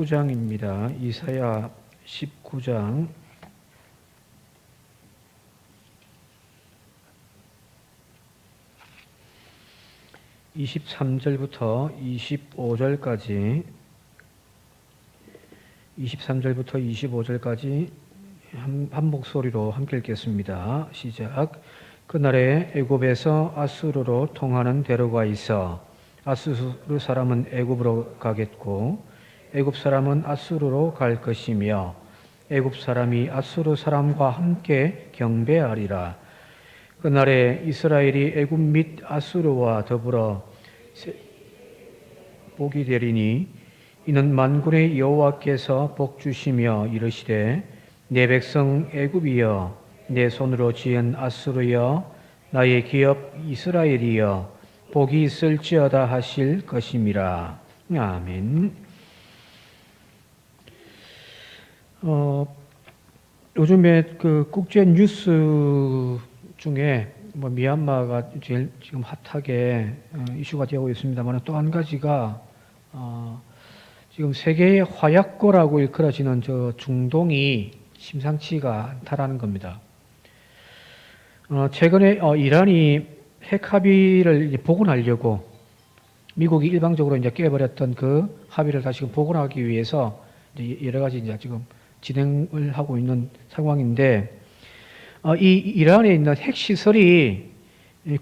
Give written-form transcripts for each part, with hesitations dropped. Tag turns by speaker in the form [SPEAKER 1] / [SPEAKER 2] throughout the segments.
[SPEAKER 1] 19장입니다. 이사야 19장 23절부터 25절까지 한 목소리로 함께 읽겠습니다. 시작. 그날에 애굽에서 아수르로 통하는 대로가 있어 아수르 사람은 애굽으로 가겠고 애굽 사람은 아수르로 갈 것이며 애굽 사람이 아수르 사람과 함께 경배하리라. 그날에 이스라엘이 애굽 및 아수르와 더불어 복이 되리니 이는 만군의 여호와께서 복 주시며 이르시되 내 백성 애굽이여 내 손으로 지은 아수르여 나의 기업 이스라엘이여 복이 있을지어다 하실 것임이라. 아멘. 요즘에 그 국제 뉴스 중에 미얀마가 제일 지금 핫하게 이슈가 되고 있습니다만 또 한 가지가 지금 세계의 화약고라고 일컬어지는 저 중동이 심상치가 않다라는 겁니다. 최근에 이란이 핵 합의를 이제 복원하려고 미국이 일방적으로 이제 깨버렸던 그 합의를 다시금 복원하기 위해서 이제 여러 가지 이제 지금 진행을 하고 있는 상황인데, 이 이란에 있는 핵 시설이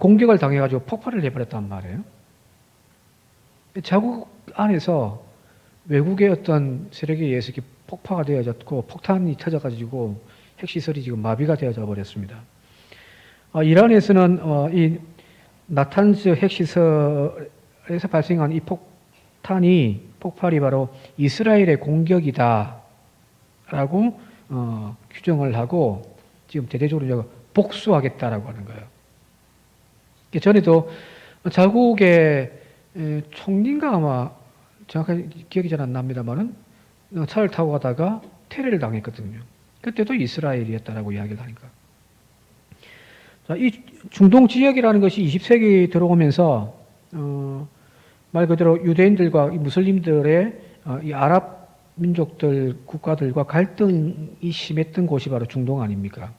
[SPEAKER 1] 공격을 당해가지고 폭발을 해버렸단 말이에요. 자국 안에서 외국의 어떤 세력에 의해서 이렇게 폭파가 되어졌고 폭탄이 터져가지고 핵 시설이 지금 마비가 되어져 버렸습니다. 이란에서는 이 나탄즈 핵 시설에서 발생한 이 폭발이 바로 이스라엘의 공격이다라고 규정을 하고 지금 대대적으로 복수하겠다라고 하는 거예요. 전에도 자국의 총리인가 아마 정확하게 기억이 잘 안 납니다만은 차를 타고 가다가 테러를 당했거든요. 그때도 이스라엘이었다라고 이야기를 하니까. 자, 이 중동 지역이라는 것이 20세기 들어오면서 말 그대로 유대인들과 무슬림들의 이 아랍 민족들 국가들과 갈등이 심했던 곳이 바로 중동 아닙니까?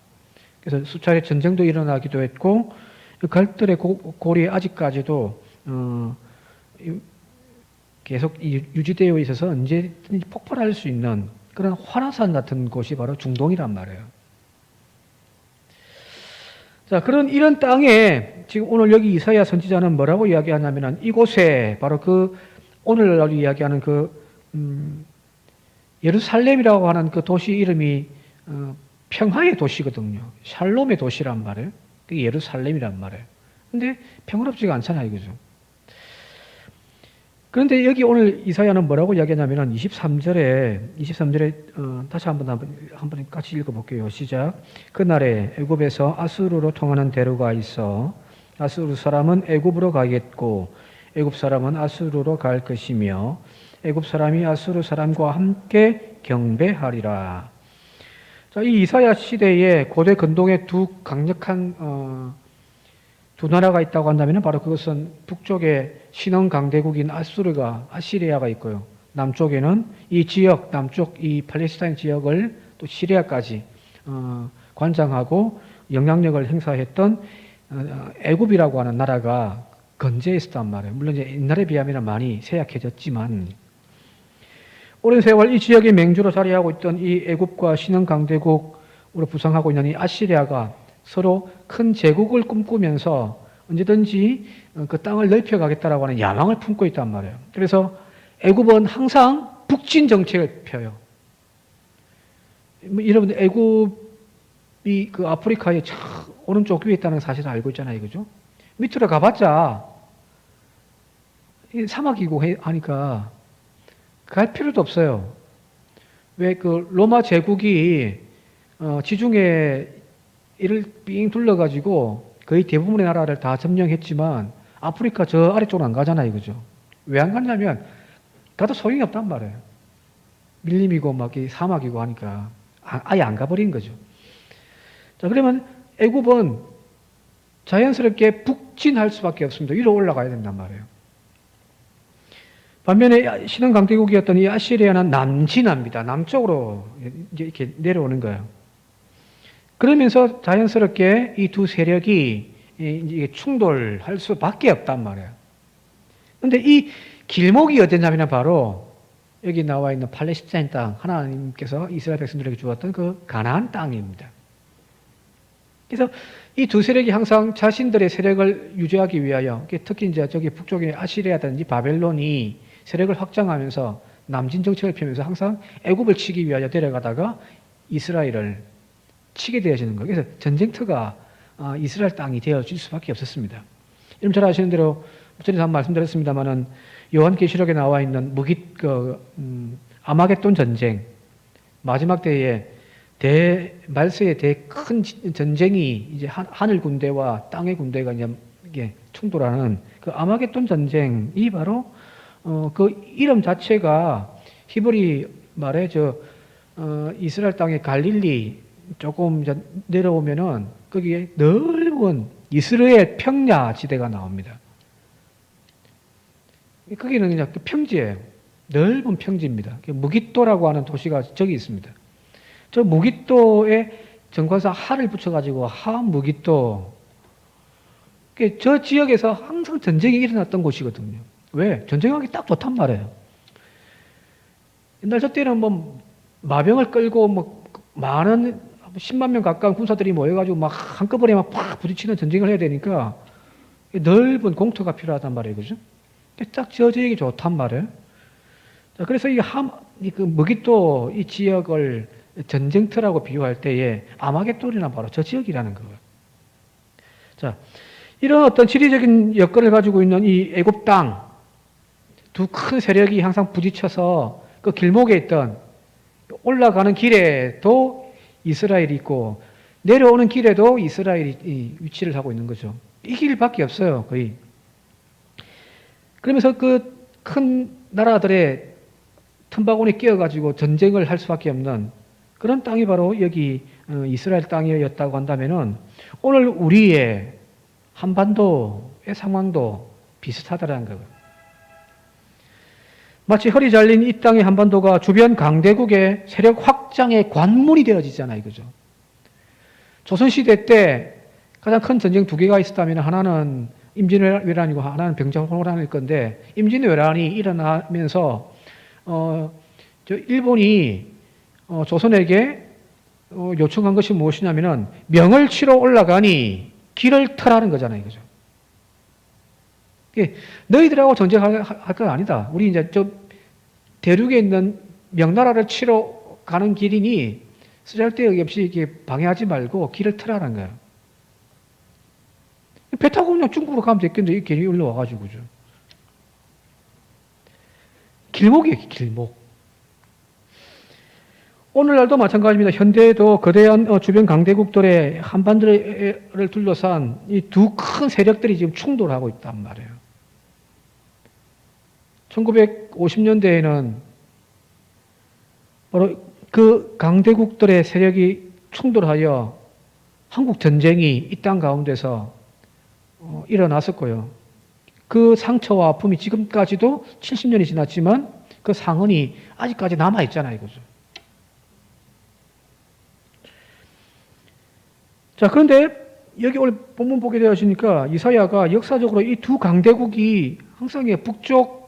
[SPEAKER 1] 그래서 수차례 전쟁도 일어나기도 했고 그 갈등의 고리에 아직까지도 계속 유지되어 있어서 언제든지 폭발할 수 있는 그런 화라산 같은 곳이 바로 중동이란 말이에요. 자, 이런 땅에 지금 오늘 여기 이사야 선지자는 뭐라고 이야기하냐면은 이곳에 바로 오늘 이야기하는 예루살렘이라고 하는 그 도시 이름이 평화의 도시거든요. 샬롬의 도시란 말이에요. 그게 예루살렘이란 말이에요. 근데 평화롭지가 않잖아요, 그죠? 그런데 여기 오늘 이사야는 뭐라고 이야기하냐면은 23절에 다시 한번 같이 읽어볼게요. 시작. 그날에 애굽에서 아수르로 통하는 대로가 있어 아수르 사람은 애굽으로 가겠고 애굽 사람은 아수르로 갈 것이며 애굽 사람이 아수르 사람과 함께 경배하리라. 자, 이 이사야 시대에 고대 근동에 두 강력한 두 나라가 있다고 한다면 바로 그것은 북쪽에 신흥 강대국인 아시리아가 있고요. 남쪽에는 이 지역, 남쪽 이 팔레스타인 지역을 또 시리아까지 관장하고 영향력을 행사했던 애굽이라고 하는 나라가 건재해 있었단 말이에요. 물론 이제 옛날에 비하면 많이 쇠약해졌지만 오랜 세월 이 지역의 맹주로 자리하고 있던 이 애굽과 신흥 강대국으로 부상하고 있는 이 아시리아가 서로 큰 제국을 꿈꾸면서 언제든지 그 땅을 넓혀가겠다라고 하는 야망을 품고 있단 말이에요. 그래서 애굽은 항상 북진 정책을 펴요. 여러분들 애굽이 그 아프리카의 오른쪽 위에 있다는 사실을 알고 있잖아요, 그죠? 밑으로 가봤자 사막이고 하니까 갈 필요도 없어요. 왜 그 로마 제국이 지중해 이를 삥 둘러가지고 거의 대부분의 나라를 다 점령했지만 아프리카 저 아래쪽은 안 가잖아요, 그죠? 왜 안 가냐면 가도 소용이 없단 말이에요. 밀림이고 막 사막이고 하니까 아예 안 가버린 거죠. 자, 그러면 애굽은 자연스럽게 북진할 수밖에 없습니다. 위로 올라가야 된단 말이에요. 반면에 신흥 강대국이었던 이 아시리아는 남진합니다. 남쪽으로 이제 이렇게 내려오는 거예요. 그러면서 자연스럽게 이 두 세력이 이제 충돌할 수밖에 없단 말이에요. 그런데 이 길목이 어디냐면 바로 여기 나와 있는 팔레스타인 땅, 하나님께서 이스라엘 백성들에게 주었던 그 가나안 땅입니다. 그래서 이 두 세력이 항상 자신들의 세력을 유지하기 위하여, 특히 이제 저기 북쪽에 아시리아든지 바벨론이 세력을 확장하면서 남진 정책을 펴면서 항상 애굽을 치기 위하여 내려가다가 이스라엘을 치게 되어지는 거예요. 그래서 전쟁터가 이스라엘 땅이 되어질 수밖에 없었습니다. 여러분 잘 아시는 대로 전에도 한번 말씀드렸습니다만은 요한계시록에 나와 있는 아마겟돈 전쟁, 마지막 때에 말세의 큰 전쟁이 이제 하늘 군대와 땅의 군대가 이제 충돌하는 그 아마겟돈 전쟁이 바로 그 이름 자체가 히브리 말에 이스라엘 땅의 갈릴리 조금 내려오면은 거기에 넓은 이스라엘 평야 지대가 나옵니다. 거기는 그냥 평지예요. 넓은 평지입니다. 무깃도라고 하는 도시가 저기 있습니다. 저 무깃도에 정관사 하를 붙여가지고 무깃도. 저 지역에서 항상 전쟁이 일어났던 곳이거든요. 왜? 전쟁하기 딱 좋단 말이에요. 옛날 저 때는 뭐 마병을 끌고 뭐 많은 10만 명 가까운 군사들이 모여가지고 막 한꺼번에 막 팍 부딪히는 전쟁을 해야 되니까 넓은 공터가 필요하단 말이에요. 그죠? 딱 저 지역이 좋단 말이에요. 자, 그래서 그 무깃도 이 지역을 전쟁터라고 비유할 때에 아마겟돈이나 바로 저 지역이라는 거예요. 자, 이런 어떤 지리적인 여건을 가지고 있는 이 애굽 땅, 두 큰 세력이 항상 부딪혀서 그 길목에 있던 올라가는 길에도 이스라엘이 있고 내려오는 길에도 이스라엘이 위치를 하고 있는 거죠. 이 길밖에 없어요, 거의. 그러면서 그 큰 나라들의 틈바구니 끼어가지고 전쟁을 할 수밖에 없는 그런 땅이 바로 여기 이스라엘 땅이었다고 한다면은 오늘 우리의 한반도의 상황도 비슷하다라는 거예요. 마치 허리 잘린 이 땅의 한반도가 주변 강대국의 세력 확장의 관문이 되어지잖아요. 그죠? 조선시대 때 가장 큰 전쟁 두 개가 있었다면 하나는 임진왜란이고 하나는 병자호란일 건데 임진왜란이 일어나면서 일본이 조선에게 요청한 것이 무엇이냐면은 명을 치러 올라가니 길을 터라는 거잖아요. 그죠? 너희들하고 전쟁할 건 아니다. 우리 이제 저 대륙에 있는 명나라를 치러 가는 길이니 쓰잘데기 없이 이렇게 방해하지 말고 길을 터라는 거예요. 배 타고 그냥 중국으로 가면 됐겠는데 괜히 올라와가지고 그죠? 길목이에요, 길목. 오늘날도 마찬가지입니다. 현대에도 거대한 주변 강대국들의 한반도를 둘러싼 이 두 큰 세력들이 지금 충돌하고 있단 말이에요. 1950년대에는 바로 그 강대국들의 세력이 충돌하여 한국 전쟁이 이 땅 가운데서 일어났었고요. 그 상처와 아픔이 지금까지도 70년이 지났지만 그 상흔이 아직까지 남아있잖아요. 그죠? 자, 그런데 여기 오늘 본문 보게 되었으니까 이사야가 역사적으로 이 두 강대국이 항상 북쪽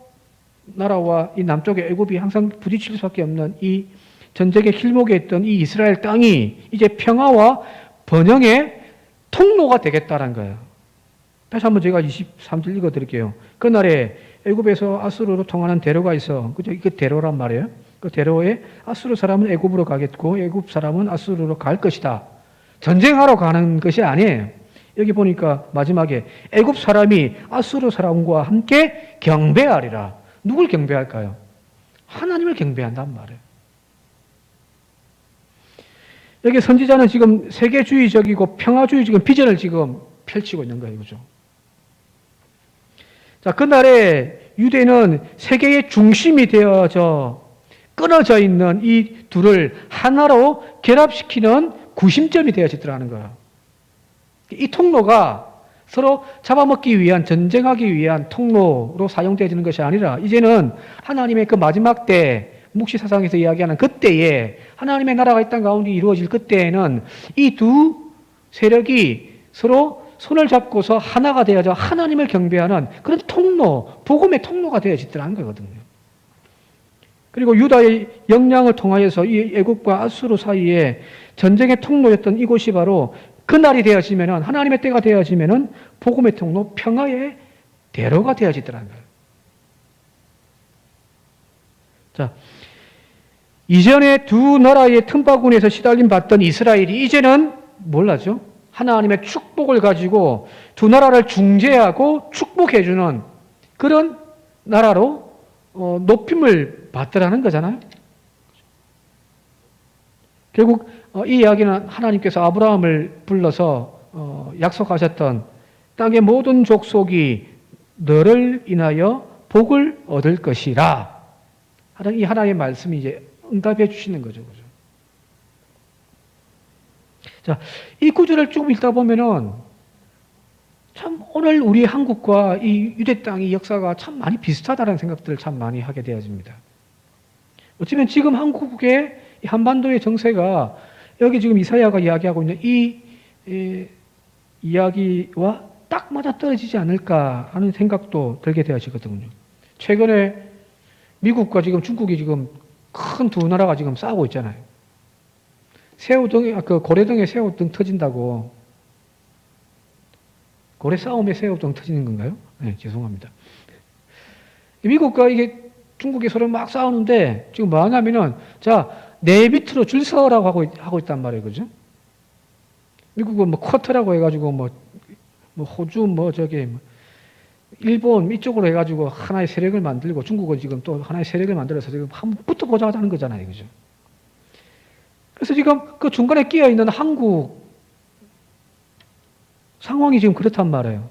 [SPEAKER 1] 나라와 이 남쪽의 애굽이 항상 부딪힐 수밖에 없는 이 전쟁의 길목에 있던 이 이스라엘 땅이 이제 평화와 번영의 통로가 되겠다는 거예요. 다시 한번 제가 23절 읽어드릴게요. 그날에 애굽에서 아수르로 통하는 대로가 있어. 그죠? 이게 대로란 말이에요. 그 대로에 아수르 사람은 애굽으로 가겠고 애굽 사람은 아수르로 갈 것이다. 전쟁하러 가는 것이 아니에요. 여기 보니까 마지막에 애굽 사람이 아수르 사람과 함께 경배하리라. 누굴 경배할까요? 하나님을 경배한단 말이에요. 여기 선지자는 지금 세계주의적이고 평화주의적인 비전을 지금 펼치고 있는 거예요. 그죠? 자, 그날에 유대는 세계의 중심이 되어져 끊어져 있는 이 둘을 하나로 결합시키는 구심점이 되어지더라는 거예요. 이 통로가 서로 잡아먹기 위한, 전쟁하기 위한 통로로 사용되어지는 것이 아니라 이제는 하나님의 그 마지막 때, 묵시사상에서 이야기하는 그때에 하나님의 나라가 이 땅 가운데 이루어질 그때에는 이 두 세력이 서로 손을 잡고서 하나가 되어져 하나님을 경배하는 그런 통로, 복음의 통로가 되어지더라는 거거든요. 그리고 유다의 역량을 통하여서 이 애국과 아수르 사이에 전쟁의 통로였던 이곳이 바로 그날이 되어지면은, 하나님의 때가 되어지면은 복음의 통로, 평화의 대로가 되어지더라는 거예요. 자, 이전에 두 나라의 틈바구니에서 시달림 받던 이스라엘이 이제는 몰라죠? 하나님의 축복을 가지고 두 나라를 중재하고 축복해주는 그런 나라로 높임을 받더라는 거잖아요. 결국 이 이야기는 하나님께서 아브라함을 불러서 약속하셨던 땅의 모든 족속이 너를 인하여 복을 얻을 것이라. 이 하나님의 말씀이 이제 응답해 주시는 거죠. 그죠? 자, 이 구절을 조금 읽다 보면은 참 오늘 우리 한국과 이 유대 땅의 역사가 참 많이 비슷하다는 생각들을 참 많이 하게 되어집니다. 어쩌면 지금 한국의 한반도의 정세가 여기 지금 이사야가 이야기하고 있는 이 이야기와 딱 맞아 떨어지지 않을까 하는 생각도 들게 되어지거든요. 최근에 미국과 지금 중국이 지금 큰 두 나라가 지금 싸우고 있잖아요. 고래등에 새우등 터진다고. 고래 싸움에 새우등 터지는 건가요? 네, 죄송합니다. 미국과 이게 중국이 서로 막 싸우는데 지금 뭐 하냐면은, 자, 내 밑으로 줄 서라고 하고 있단 말이에요. 그죠? 미국은 뭐 쿼터라고 해가지고 뭐 호주 일본 이쪽으로 해가지고 하나의 세력을 만들고, 중국은 지금 또 하나의 세력을 만들어서 지금 한번 붙어보자 하는 거잖아요. 그죠? 그래서 지금 그 중간에 끼어 있는 한국 상황이 지금 그렇단 말이에요.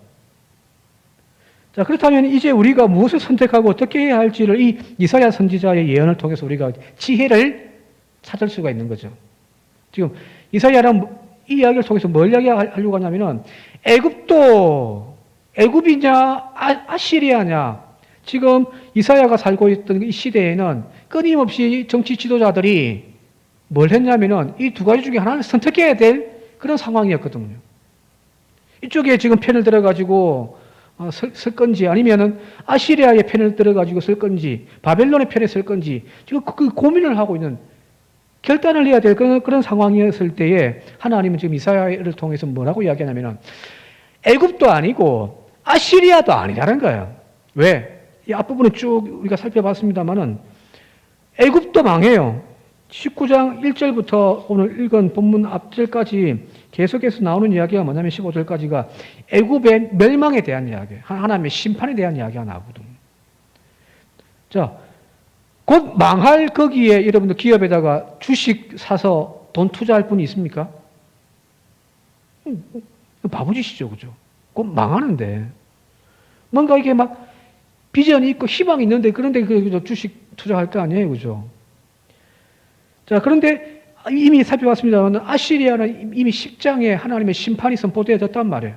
[SPEAKER 1] 자, 그렇다면 이제 우리가 무엇을 선택하고 어떻게 해야 할지를 이 이사야 선지자의 예언을 통해서 우리가 지혜를 찾을 수가 있는 거죠. 지금 이사야는 이 이야기를 통해서 뭘 이야기하려고 하냐면은, 애굽이냐 아시리아냐, 지금 이사야가 살고 있던 이 시대에는 끊임없이 정치 지도자들이 뭘 했냐면은 이 두 가지 중에 하나를 선택해야 될 그런 상황이었거든요. 이쪽에 지금 편을 들어가지고 쓸 건지, 아니면은 아시리아의 편을 들어가지고 쓸 건지, 바벨론의 편에 쓸 건지, 지금 그 고민을 하고 있는, 결단을 해야 될 그런 상황이었을 때에 하나님은 지금 이사야를 통해서 뭐라고 이야기하냐면은 애굽도 아니고 아시리아도 아니라는 거예요. 왜? 이 앞부분에 쭉 우리가 살펴봤습니다만은 애굽도 망해요. 19장 1절부터 오늘 읽은 본문 앞절까지 계속해서 나오는 이야기가 뭐냐면 15절까지가 애굽의 멸망에 대한 이야기예요. 하나님의 심판에 대한 이야기가 나오거든요. 자, 곧 망할 거기에 여러분들 기업에다가 주식 사서 돈 투자할 분이 있습니까? 바보짓이죠. 그죠? 곧 망하는데. 뭔가 이게 막 비전이 있고 희망이 있는데, 그런데 그 주식 투자할 거 아니에요. 그죠? 자, 그런데 이미 살펴봤습니다만 아시리아는 이미 10장에 하나님의 심판이 선포되어졌단 말이에요.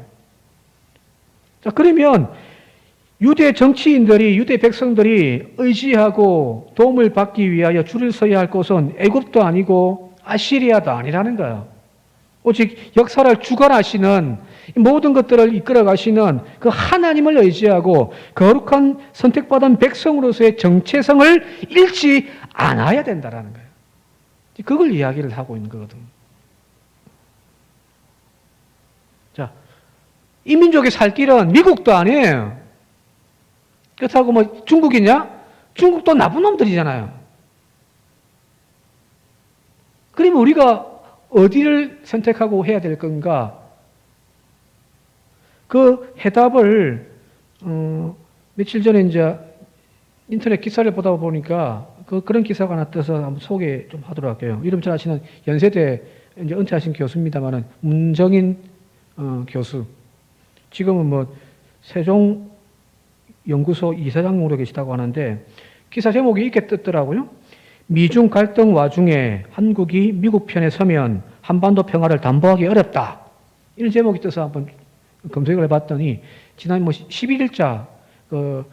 [SPEAKER 1] 자, 그러면 유대 정치인들이, 유대 백성들이 의지하고 도움을 받기 위하여 줄을 서야 할 곳은 애굽도 아니고 아시리아도 아니라는 거예요. 오직 역사를 주관하시는, 모든 것들을 이끌어 가시는 그 하나님을 의지하고 거룩한 선택받은 백성으로서의 정체성을 잃지 않아야 된다는 거예요. 그걸 이야기를 하고 있는 거거든요. 자, 이 민족이 살 길은 미국도 아니에요. 그렇다고 뭐 중국이냐? 중국도 나쁜 놈들이잖아요. 그러면 우리가 어디를 선택하고 해야 될 건가? 그 해답을 며칠 전에 이제 인터넷 기사를 보다 보니까 그런 기사가 하나 떠서 한번 소개 좀 하도록 할게요. 이름 잘 아시는 연세대 이제 은퇴하신 교수입니다만은 문정인 교수. 지금은 뭐 세종 연구소 이사장으로 계시다고 하는데 기사 제목이 이렇게 떴더라고요. 미중 갈등 와중에 한국이 미국 편에 서면 한반도 평화를 담보하기 어렵다. 이런 제목이 떠서 한번 검색을 해봤더니 지난 11일자 그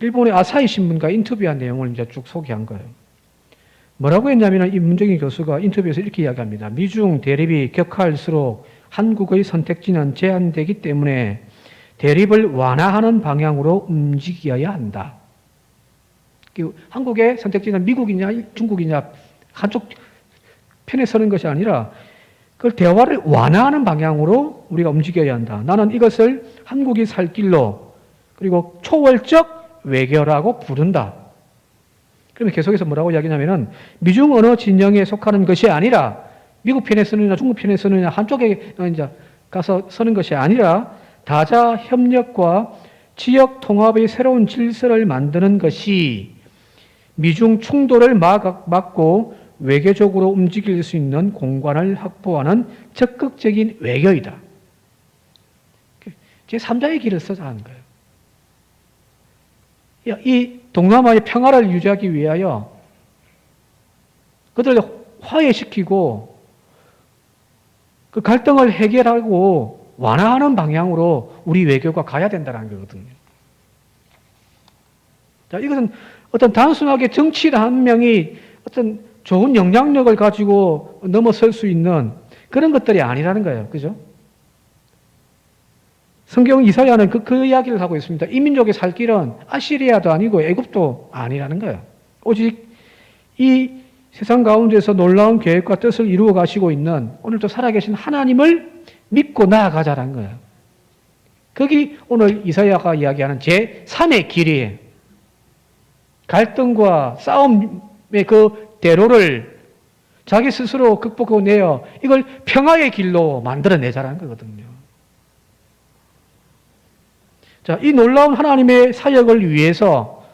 [SPEAKER 1] 일본의 아사히 신문과 인터뷰한 내용을 이제 쭉 소개한 거예요. 뭐라고 했냐면 이 문정인 교수가 인터뷰에서 이렇게 이야기합니다. 미중 대립이 격화할수록 한국의 선택지는 제한되기 때문에 대립을 완화하는 방향으로 움직여야 한다. 한국의 선택지는 미국이냐 중국이냐 한쪽 편에 서는 것이 아니라 그걸 대화를 완화하는 방향으로 우리가 움직여야 한다. 나는 이것을 한국이 살 길로 그리고 초월적 외교라고 부른다. 그러면 계속해서 뭐라고 이야기냐면은 미중 어느 진영에 속하는 것이 아니라 미국 편에 서느냐 중국 편에 서느냐 한쪽에 이제 가서 서는 것이 아니라 다자 협력과 지역 통합의 새로운 질서를 만드는 것이 미중 충돌을 막고 외교적으로 움직일 수 있는 공간을 확보하는 적극적인 외교이다. 제3자의 길을 써자 하는 거예요. 이 동남아의 평화를 유지하기 위하여 그들을 화해시키고 그 갈등을 해결하고 완화하는 방향으로 우리 외교가 가야 된다는 거거든요. 자, 이것은 어떤 단순하게 정치인 한 명이 어떤 좋은 영향력을 가지고 넘어설 수 있는 그런 것들이 아니라는 거예요. 그죠? 성경 이사야는 그 이야기를 하고 있습니다. 이 민족의 살 길은 아시리아도 아니고 애굽도 아니라는 거예요. 오직 이 세상 가운데서 놀라운 계획과 뜻을 이루어 가시고 있는 오늘도 살아계신 하나님을 믿고 나아가자는 거예요. 거기 오늘 이사야가 이야기하는 제3의 길이에요. 갈등과 싸움의 그 대로를 자기 스스로 극복해내어 이걸 평화의 길로 만들어내자는 거거든요. 자, 이 놀라운 하나님의 사역을 위해서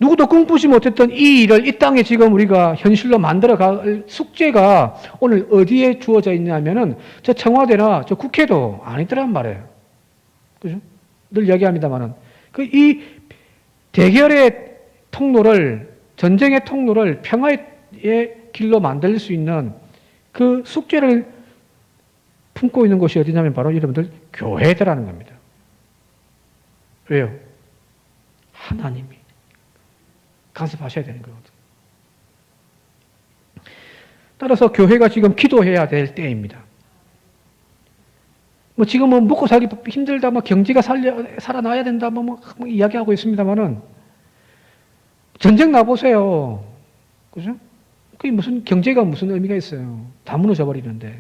[SPEAKER 1] 누구도 꿈꾸지 못했던 이 일을 이 땅에 지금 우리가 현실로 만들어갈 숙제가 오늘 어디에 주어져 있냐면은 저 청와대나 저 국회도 아니더란 말이에요. 그죠? 늘 이야기합니다만은 이 대결의 통로를 전쟁의 통로를 평화의 길로 만들 수 있는 그 숙제를 품고 있는 곳이 어디냐면 바로 여러분들 교회더라는 겁니다. 왜요? 하나님이 간섭하셔야 되는 거거든요. 따라서 교회가 지금 기도해야 될 때입니다. 뭐 지금은 먹고 살기 힘들다, 뭐 경제가 살아나야 된다, 뭐 이야기하고 있습니다만은 전쟁 나보세요. 그죠? 그게 무슨 경제가 무슨 의미가 있어요? 다 무너져 버리는데.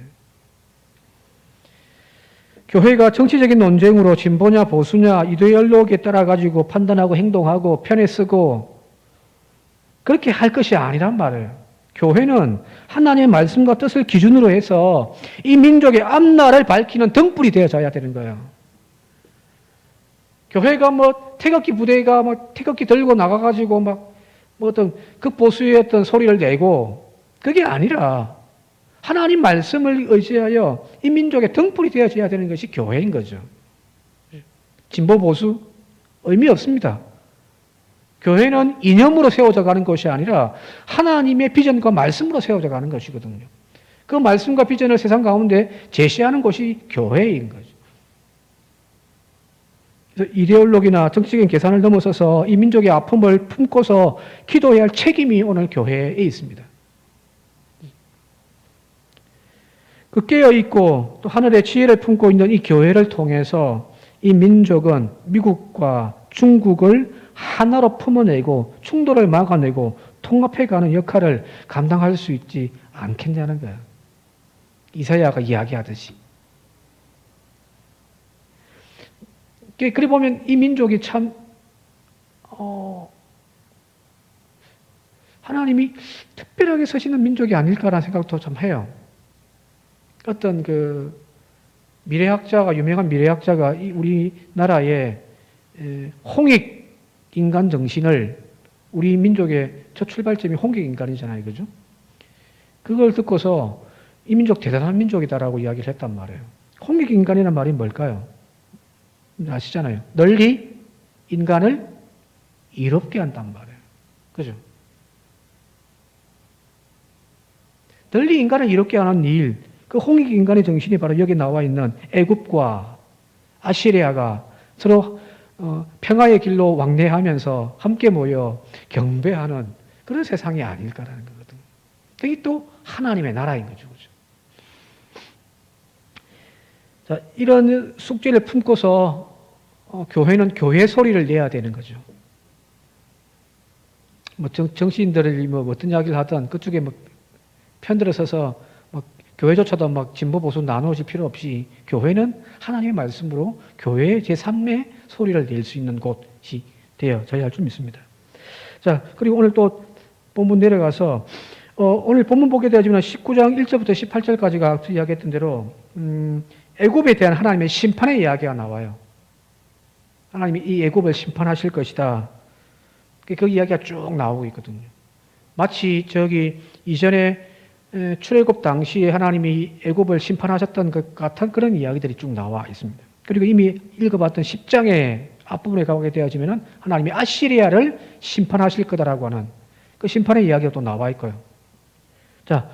[SPEAKER 1] 교회가 정치적인 논쟁으로 진보냐 보수냐 이데올로기에 따라 가지고 판단하고 행동하고 편에 쓰고 그렇게 할 것이 아니란 말이에요. 교회는 하나님의 말씀과 뜻을 기준으로 해서 이 민족의 앞날을 밝히는 등불이 되어져야 되는 거예요. 교회가 뭐 태극기 부대가 뭐 태극기 들고 나가가지고 막 뭐 어떤 극보수의 어떤 소리를 내고 그게 아니라 하나님 말씀을 의지하여 이 민족의 등불이 되어져야 되는 것이 교회인 거죠. 진보 보수 의미 없습니다. 교회는 이념으로 세워져 가는 것이 아니라 하나님의 비전과 말씀으로 세워져 가는 것이거든요. 그 말씀과 비전을 세상 가운데 제시하는 것이 교회인 거죠. 그래서 이데올로기나 정치적인 계산을 넘어서서 이 민족의 아픔을 품고서 기도해야 할 책임이 오늘 교회에 있습니다. 그 깨어있고 또 하늘의 지혜를 품고 있는 이 교회를 통해서 이 민족은 미국과 중국을 하나로 품어내고 충돌을 막아내고 통합해가는 역할을 감당할 수 있지 않겠냐는 거예요. 이사야가 이야기하듯이. 그래 보면 이 민족이 참 하나님이 특별하게 서시는 민족이 아닐까라는 생각도 좀 해요. 어떤 그 미래학자가 유명한 미래학자가 우리나라의 홍익 인간 정신을 우리 민족의 첫 출발점이 홍익 인간이잖아요, 그죠? 그걸 듣고서 이 민족 대단한 민족이다라고 이야기를 했단 말이에요. 홍익 인간이란 말이 뭘까요? 아시잖아요. 널리 인간을 이롭게 한단 말이에요. 그죠? 널리 인간을 이롭게 하는 일, 그 홍익 인간의 정신이 바로 여기 나와 있는 애굽과 아시리아가 서로 평화의 길로 왕래하면서 함께 모여 경배하는 그런 세상이 아닐까라는 거거든요. 이게 또 하나님의 나라인 거죠. 그죠? 자, 이런 숙제를 품고서 교회는 교회 소리를 내야 되는 거죠. 뭐 정치인들이 뭐 어떤 이야기를 하든 그쪽에 뭐 편들어 서서 뭐 교회조차도 막 진보 보수 나누어질 필요 없이 교회는 하나님의 말씀으로 교회의 제3의 소리를 낼 수 있는 곳이 되어져야 할 줄 믿습니다. 자, 그리고 오늘 또 본문 내려가서 오늘 본문 보게 되지만 19장 1절부터 18절까지가 이야기했던 대로 애굽에 대한 하나님의 심판의 이야기가 나와요. 하나님이 이 애굽을 심판하실 것이다. 그 이야기가 쭉 나오고 있거든요. 마치 저기 이전에 출애굽 당시에 하나님이 애굽을 심판하셨던 것 같은 그런 이야기들이 쭉 나와 있습니다. 그리고 이미 읽어봤던 10장의 앞부분에 가게 되어지면 하나님이 아시리아를 심판하실 거다라고 하는 그 심판의 이야기가 또 나와 있고요. 자,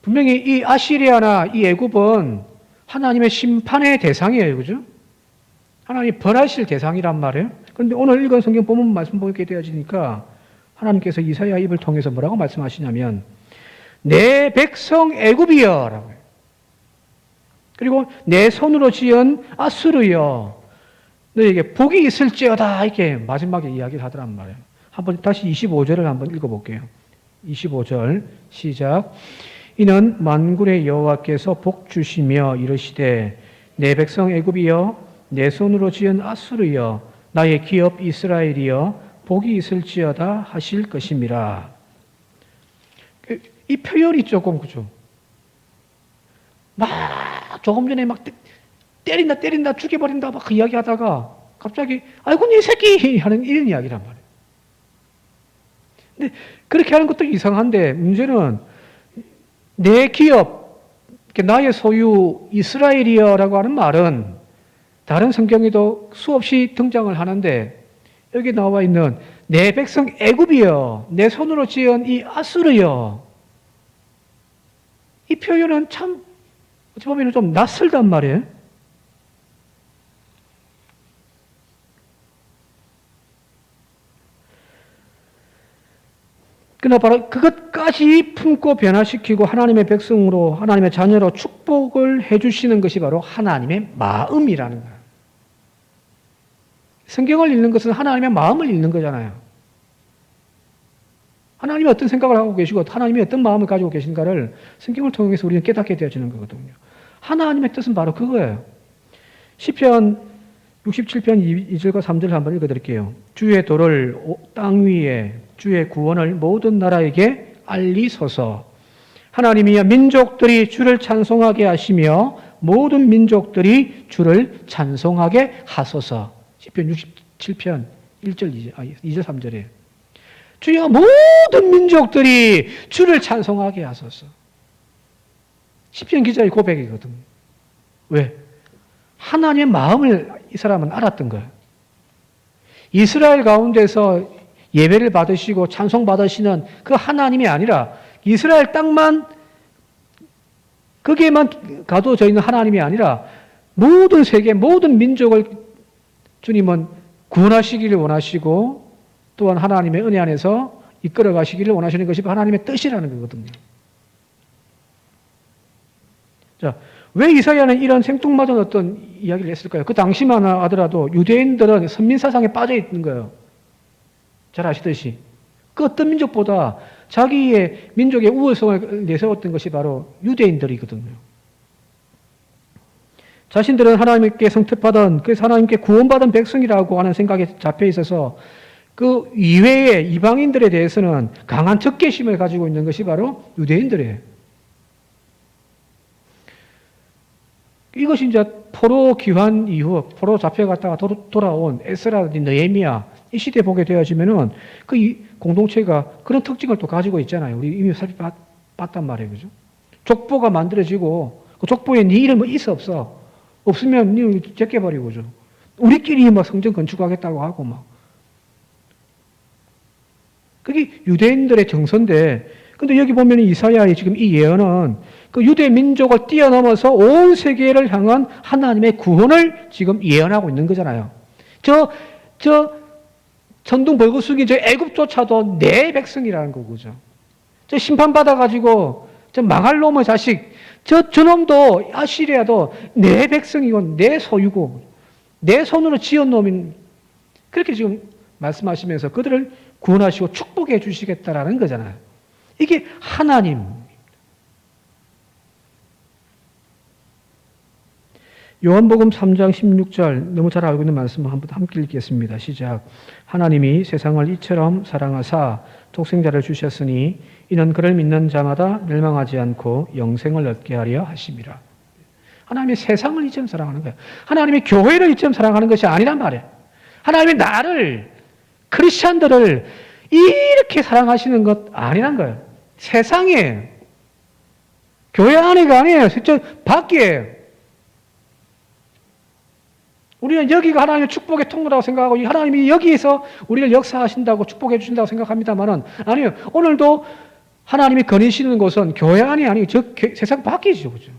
[SPEAKER 1] 분명히 이 아시리아나 이 애굽은 하나님의 심판의 대상이에요. 그죠? 하나님이 벌하실 대상이란 말이에요. 그런데 오늘 읽은 성경 본문 말씀 보게 되어지니까 하나님께서 이사야 입을 통해서 뭐라고 말씀하시냐면 내 백성 애굽이여 라고 해요. 그리고 내 손으로 지은 아수르여 너에게 복이 있을지어다 이렇게 마지막에 이야기를 하더란 말이에요. 한번 다시 25절을 한번 읽어볼게요. 25절 시작. 이는 만군의 여호와께서 복 주시며 이르시되 내 백성 애굽이여 내 손으로 지은 아수르여 나의 기업 이스라엘이여 복이 있을지어다 하실 것임이라. 이 표현이 조금 그죠? 막 조금 전에 막 때린다 죽여버린다 막 그 이야기 하다가 갑자기 아이고 니 새끼 하는 이런 이야기란 말이에요. 근데 그렇게 하는 것도 이상한데 문제는 내 기업 나의 소유 이스라엘이여라고 하는 말은 다른 성경에도 수없이 등장을 하는데 여기 나와 있는 내 백성 애굽이여 내 손으로 지은 이 아수르여 이 표현은 참 어찌 보면 좀 낯설단 말이에요. 그러나 바로 그것까지 품고 변화시키고 하나님의 백성으로 하나님의 자녀로 축복을 해주시는 것이 바로 하나님의 마음이라는 거예요. 성경을 읽는 것은 하나님의 마음을 읽는 거잖아요. 하나님이 어떤 생각을 하고 계시고 하나님이 어떤 마음을 가지고 계신가를 성경을 통해서 우리는 깨닫게 되어지는 거거든요. 하나님의 뜻은 바로 그거예요. 시편 67편 2절과 3절을 한번 읽어드릴게요. 주의 도를 땅 위에 주의 구원을 모든 나라에게 알리소서. 하나님이여 민족들이 주를 찬송하게 하시며 모든 민족들이 주를 찬송하게 하소서. 시편 67편 1절 2절 3절에 주여 모든 민족들이 주를 찬송하게 하소서. 시편 기자의 고백이거든요. 왜? 하나님의 마음을 이 사람은 알았던 거예요. 이스라엘 가운데서 예배를 받으시고 찬송 받으시는 그 하나님이 아니라 이스라엘 땅만 거기에만 가둬져 있는 하나님이 아니라 모든 세계 모든 민족을 주님은 구원하시기를 원하시고 또한 하나님의 은혜 안에서 이끌어 가시기를 원하시는 것이 하나님의 뜻이라는 거거든요. 자, 왜 이사야는 이런 생뚱맞은 어떤 이야기를 했을까요? 그 당시만 하더라도 유대인들은 선민사상에 빠져 있는 거예요. 잘 아시듯이. 그 어떤 민족보다 자기의 민족의 우월성을 내세웠던 것이 바로 유대인들이거든요. 자신들은 하나님께 성택받은, 그래서 하나님께 구원받은 백성이라고 하는 생각에 잡혀 있어서 그 이외의 이방인들에 대해서는 강한 적개심을 가지고 있는 것이 바로 유대인들이에요. 이것이 이제 포로 귀환 이후 포로 잡혀갔다가 돌아온 에스라든지 느헤미야 이 시대에 보게 되어지면은 그 공동체가 그런 특징을 또 가지고 있잖아요. 우리 이미 살펴봤단 말이에요. 그죠? 족보가 만들어지고 그 족보에 네 이름 있어 없어? 없으면 네 제껴버리고 그죠? 우리끼리 막 성전 건축하겠다고 하고 막. 그게 유대인들의 정서인데 근데 여기 보면 이사야의 지금 이 예언은 그 유대 민족을 뛰어넘어서 온 세계를 향한 하나님의 구원을 지금 예언하고 있는 거잖아요. 저 천둥 벌거숭이 저 애굽조차도 내 백성이라는 거죠. 저 심판받아가지고 저 망할 놈의 자식, 저놈도 아시리아도 내 백성이고 내 소유고 내 손으로 지은 놈인, 그렇게 지금 말씀하시면서 그들을 구원하시고 축복해 주시겠다라는 거잖아요. 이게 하나님. 요한복음 3장 16절 너무 잘 알고 있는 말씀을 한번 함께 읽겠습니다. 시작. 하나님이 세상을 이처럼 사랑하사 독생자를 주셨으니 이는 그를 믿는 자마다 멸망하지 않고 영생을 얻게 하려 하심이라. 하나님이 세상을 이처럼 사랑하는 거예요. 하나님이 교회를 이처럼 사랑하는 것이 아니란 말이에요. 하나님이 나를, 크리스찬들을 이렇게 사랑하시는 것 아니란 거예요. 세상에, 교회 안에가 아니에요. 저 밖에. 우리는 여기가 하나님의 축복의 통로라고 생각하고 하나님이 여기에서 우리를 역사하신다고 축복해 주신다고 생각합니다만은 아니에요. 오늘도 하나님이 거니시는 곳은 교회 안이 아니고 저 세상 밖이죠. 그죠?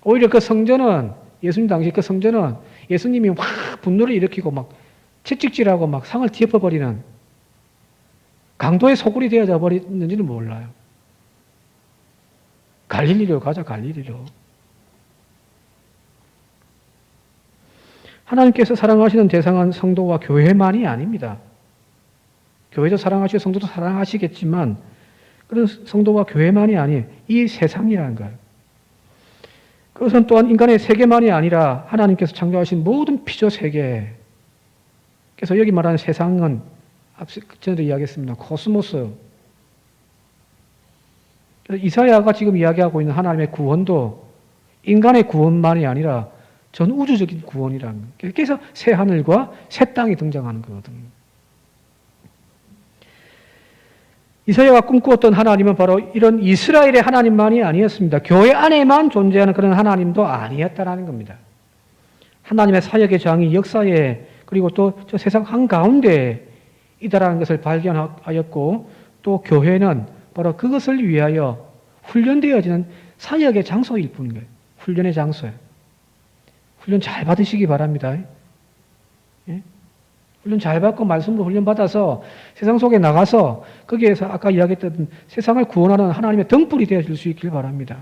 [SPEAKER 1] 오히려 그 성전은, 예수님 당시 그 성전은 예수님이 확 분노를 일으키고 막 채찍질하고 막 상을 뒤엎어버리는 강도의 소굴이 되어져 버렸는지는 몰라요. 갈릴리로 가자, 갈릴리로. 하나님께서 사랑하시는 대상은 성도와 교회만이 아닙니다. 교회도 사랑하시고 성도도 사랑하시겠지만 그런 성도와 교회만이 아니에요. 이 세상이라는 거예요. 그것은 또한 인간의 세계만이 아니라 하나님께서 창조하신 모든 피조 세계. 그래서 여기 말하는 세상은 앞서 전에도 이야기했습니다. 코스모스. 이사야가 지금 이야기하고 있는 하나님의 구원도 인간의 구원만이 아니라 전 우주적인 구원이라는 거예요. 그래서 새 하늘과 새 땅이 등장하는 거거든요. 이사야가 꿈꾸었던 하나님은 바로 이런 이스라엘의 하나님만이 아니었습니다. 교회 안에만 존재하는 그런 하나님도 아니었다는 겁니다. 하나님의 사역의 장이 역사에 그리고 또 저 세상 한가운데 이다라는 것을 발견하였고 또 교회는 바로 그것을 위하여 훈련되어지는 사역의 장소일 뿐인 거예요. 훈련의 장소예요. 훈련 잘 받으시기 바랍니다. 예? 훈련 잘 받고 말씀으로 훈련 받아서 세상 속에 나가서 거기에서 아까 이야기했던 세상을 구원하는 하나님의 등불이 되어질 수 있길 바랍니다.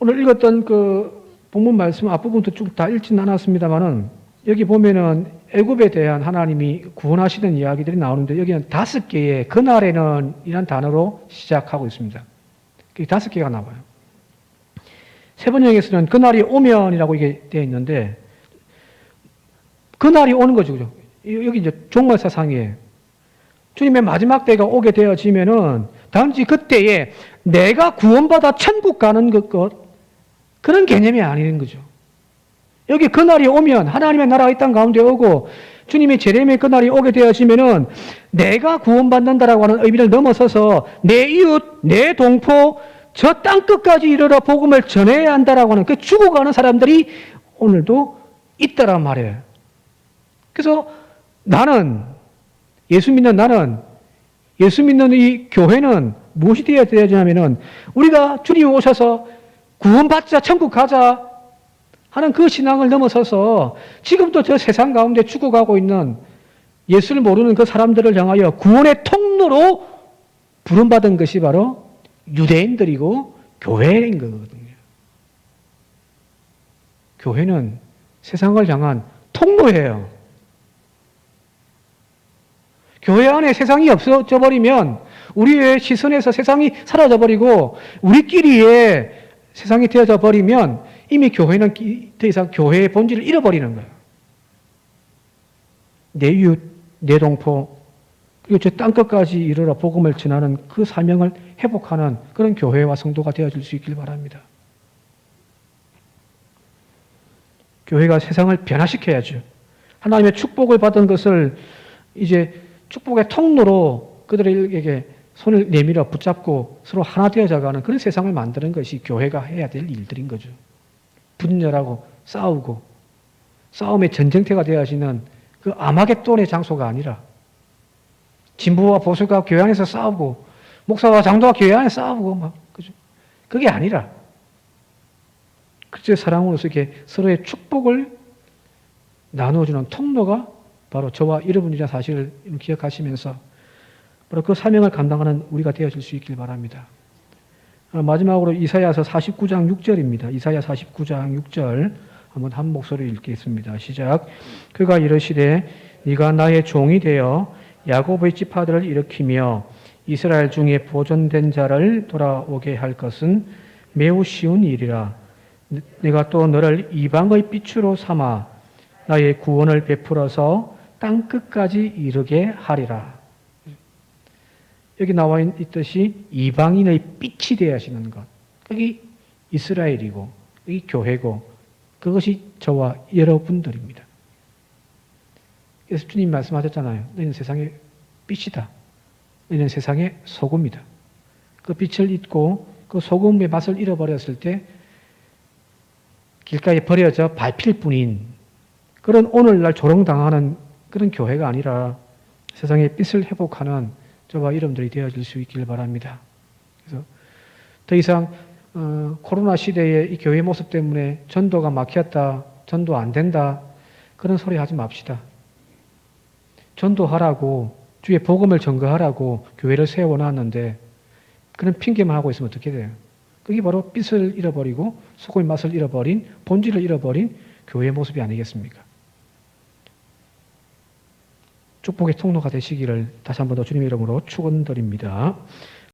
[SPEAKER 1] 오늘 읽었던 그 본문 말씀 앞부분도 쭉 다 읽지는 않았습니다만은 여기 보면은 애굽에 대한 하나님이 구원하시는 이야기들이 나오는데 여기는 5개의 그날에는 이란 단어로 시작하고 있습니다. 5개가 나와요. 세번역에서는 그날이 오면이라고 이게 되어 있는데 그날이 오는 거죠. 그죠? 여기 이제 종말 사상이에요. 주님의 마지막 때가 오게 되어지면은 단지 그때에 내가 구원받아 천국 가는 것 그런 개념이 아닌 거죠. 여기 그날이 오면 하나님의 나라가 이 땅 가운데 오고 주님이 재림의 그날이 오게 되어지면은 내가 구원받는다라고 하는 의미를 넘어서서 내 이웃, 내 동포 저 땅끝까지 이르러 복음을 전해야 한다라고 하는 그 죽어가는 사람들이 오늘도 있다란 말이에요. 그래서 나는, 예수 믿는 이 교회는 무엇이 되어야 되냐면은 우리가 주님이 오셔서 구원받자, 천국 가자 하는 그 신앙을 넘어서서 지금도 저 세상 가운데 죽어가고 있는 예수를 모르는 그 사람들을 향하여 구원의 통로로 부름받은 것이 바로 유대인들이고 교회인 거거든요. 교회는 세상을 향한 통로예요. 교회 안에 세상이 없어져 버리면 우리의 시선에서 세상이 사라져 버리고 우리끼리의 세상이 되어져 버리면 이미 교회는 더 이상 교회의 본질을 잃어버리는 거예요. 내 이웃, 내 동포, 그리고 저 땅끝까지 이르러 복음을 전하는 그 사명을 회복하는 그런 교회와 성도가 되어줄 수 있길 바랍니다. 교회가 세상을 변화시켜야죠. 하나님의 축복을 받은 것을 이제 축복의 통로로 그들에게 손을 내밀어 붙잡고 서로 하나 되어져가는 그런 세상을 만드는 것이 교회가 해야 될 일들인 거죠. 분열하고 싸우고 싸움의 전쟁터가 되어지는 그 아마겟돈의 장소가 아니라 진보와 보수가 교회 안에서 싸우고 목사와 장로가 교회 안에 싸우고 막 그죠? 그게 아니라 그저 사랑으로서 이렇게 서로의 축복을 나누어주는 통로가 바로 저와 여러분이라는 사실을 기억하시면서 바로 그 사명을 감당하는 우리가 되어질 수 있길 바랍니다. 마지막으로 이사야서 49장 6절입니다. 이사야 49장 6절 한번 한 목소리 읽겠습니다. 시작. 그가 이르시되 네가 나의 종이 되어 야곱의 지파들을 일으키며 이스라엘 중에 보존된 자를 돌아오게 할 것은 매우 쉬운 일이라. 내가 또 너를 이방의 빛으로 삼아 나의 구원을 베풀어서 땅 끝까지 이르게 하리라. 여기 나와 있듯이 이방인의 빛이 되어 하시는 것. 여기 이스라엘이고 여기 교회고 그것이 저와 여러분들입니다. 그래서 주님 말씀하셨잖아요. 너희는 세상의 빛이다. 너희는 세상의 소금이다. 그 빛을 잊고 그 소금의 맛을 잃어버렸을 때 길가에 버려져 밟힐 뿐인 그런 오늘날 조롱당하는 그런 교회가 아니라 세상의 빛을 회복하는 저와 여러분들이 되어질 수 있길 바랍니다. 그래서 더 이상 코로나 시대에 이 교회 모습 때문에 전도가 막혔다, 전도 안 된다 그런 소리 하지 맙시다. 전도하라고 주의 복음을 전거하라고 교회를 세워놨는데 그런 핑계만 하고 있으면 어떻게 돼요? 그게 바로 빛을 잃어버리고 소금의 맛을 잃어버린 본질을 잃어버린 교회의 모습이 아니겠습니까? 축복의 통로가 되시기를 다시 한 번 더 주님의 이름으로 축원드립니다.